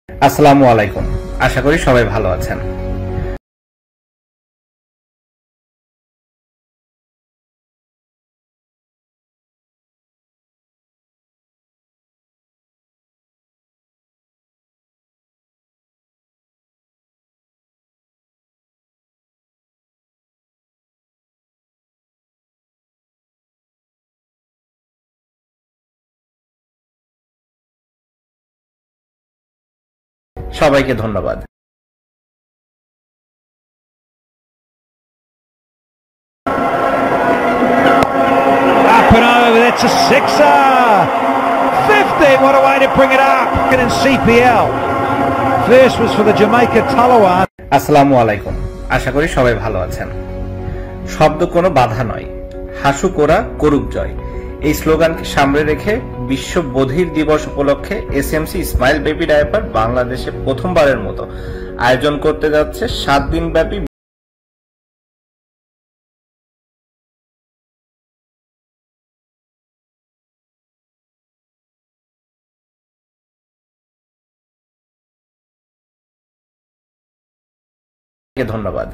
আসসালামু আলাইকুম। আশা করি সবাই ভালো আছেন। সবাইকে ধন্যবাদ। Up and over, that's a sixer! 50, what a way to bring it up! In CPL. First was for the Jamaica Talawan. আসসালামু আলাইকুম। আশা করি সবাই ভালো আছেন। শব্দ কোনো বাধা নয়, হাসুক ওরা, করুক জয়। এই স্লোগানকে সামনে রেখে বিশ্ব বধির দিবস উপলক্ষে এসএমসি স্মাইল বেবি ডায়াপার বাংলাদেশে প্রথমবারের মতো আয়োজন করতে যাচ্ছে 7 দিন ব্যাপী ধন্যবাদ।